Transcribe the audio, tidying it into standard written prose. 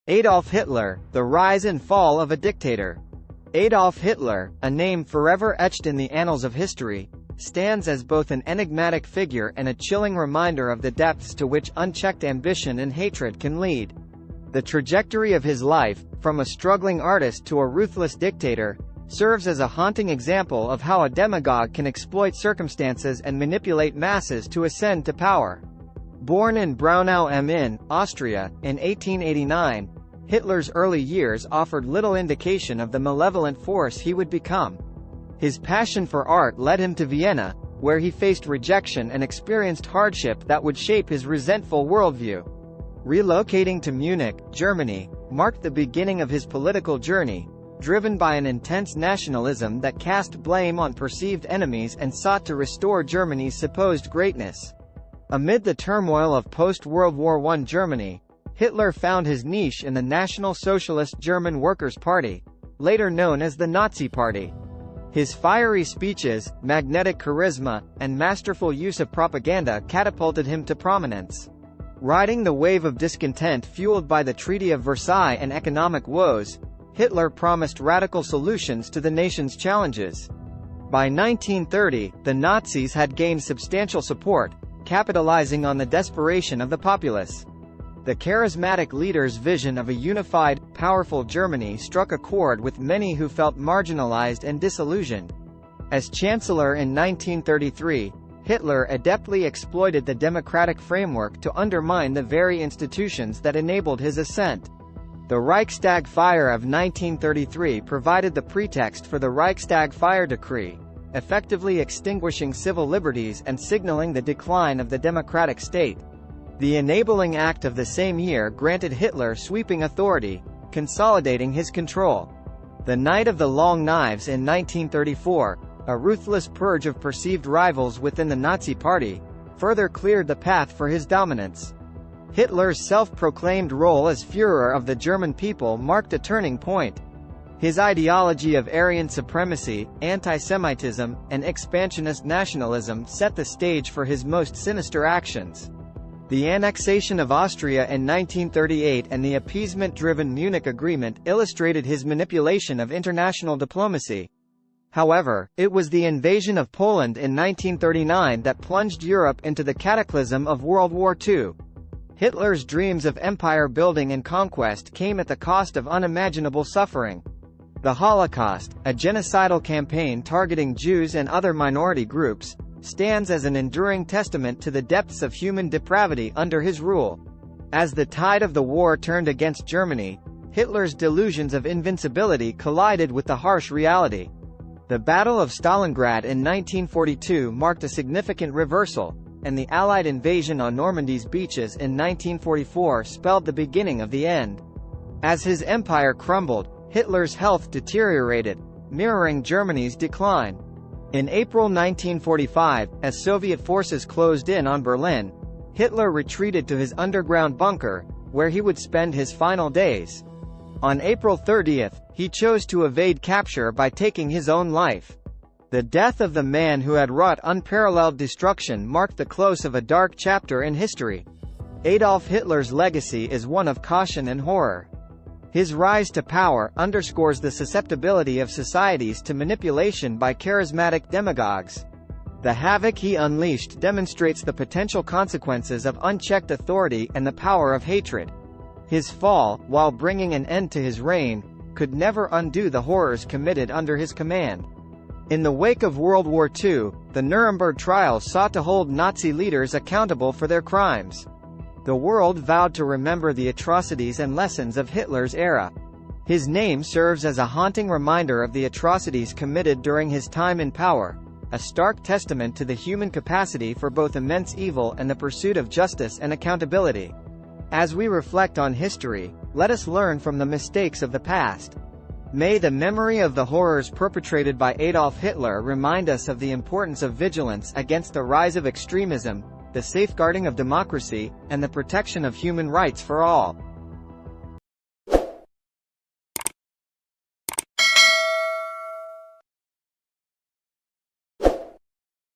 Adolf Hitler, the rise and fall of a dictator. Adolf Hitler, a name forever etched in the annals of history, stands as both an enigmatic figure and a chilling reminder of the depths to which unchecked ambition and hatred can lead. The trajectory of his life, from a struggling artist to a ruthless dictator, serves as a haunting example of how a demagogue can exploit circumstances and manipulate masses to ascend to power. Born in Braunau am Inn, Austria, in 1889, Hitler's early years offered little indication of the malevolent force he would become. His passion for art led him to Vienna, where he faced rejection and experienced hardship that would shape his resentful worldview. Relocating to Munich, Germany, marked the beginning of his political journey, driven by an intense nationalism that cast blame on perceived enemies and sought to restore Germany's supposed greatness. Amid the turmoil of post-World War I Germany, Hitler found his niche in the National Socialist German Workers' Party, later known as the Nazi Party. His fiery speeches, magnetic charisma, and masterful use of propaganda catapulted him to prominence. Riding the wave of discontent fueled by the Treaty of Versailles and economic woes, Hitler promised radical solutions to the nation's challenges. By 1930, the Nazis had gained substantial support, capitalizing on the desperation of the populace. The charismatic leader's vision of a unified, powerful Germany struck a chord with many who felt marginalized and disillusioned. As Chancellor in 1933, Hitler adeptly exploited the democratic framework to undermine the very institutions that enabled his ascent. The Reichstag fire of 1933 provided the pretext for the Reichstag Fire Decree, effectively extinguishing civil liberties and signaling the decline of the democratic state. The enabling act of the same year granted Hitler sweeping authority, consolidating his control. The Night of the Long Knives in 1934, a ruthless purge of perceived rivals within the Nazi Party, further cleared the path for his dominance. Hitler's self-proclaimed role as Führer of the German people marked a turning point. His ideology of Aryan supremacy, anti-Semitism, and expansionist nationalism set the stage for his most sinister actions. The annexation of Austria in 1938 and the appeasement-driven Munich Agreement illustrated his manipulation of international diplomacy. However, it was the invasion of Poland in 1939 that plunged Europe into the cataclysm of World War II. Hitler's dreams of empire building and conquest came at the cost of unimaginable suffering. The Holocaust, a genocidal campaign targeting Jews and other minority groups, stands as an enduring testament to the depths of human depravity under his rule. As the tide of the war turned against Germany, Hitler's delusions of invincibility collided with the harsh reality. The Battle of Stalingrad in 1942 marked a significant reversal, and the Allied invasion on Normandy's beaches in 1944 spelled the beginning of the end. As his empire crumbled, Hitler's health deteriorated, mirroring Germany's decline. In April 1945, as Soviet forces closed in on Berlin, Hitler retreated to his underground bunker, where he would spend his final days. On April 30, he chose to evade capture by taking his own life. The death of the man who had wrought unparalleled destruction marked the close of a dark chapter in history. Adolf Hitler's legacy is one of caution and horror. His rise to power underscores the susceptibility of societies to manipulation by charismatic demagogues. The havoc he unleashed demonstrates the potential consequences of unchecked authority and the power of hatred. His fall, while bringing an end to his reign, could never undo the horrors committed under his command. In the wake of World War II, the Nuremberg trials sought to hold Nazi leaders accountable for their crimes. The world vowed to remember the atrocities and lessons of Hitler's era. His name serves as a haunting reminder of the atrocities committed during his time in power, a stark testament to the human capacity for both immense evil and the pursuit of justice and accountability. As we reflect on history, let us learn from the mistakes of the past. May the memory of the horrors perpetrated by Adolf Hitler remind us of the importance of vigilance against the rise of extremism, the safeguarding of democracy, and the protection of human rights for all.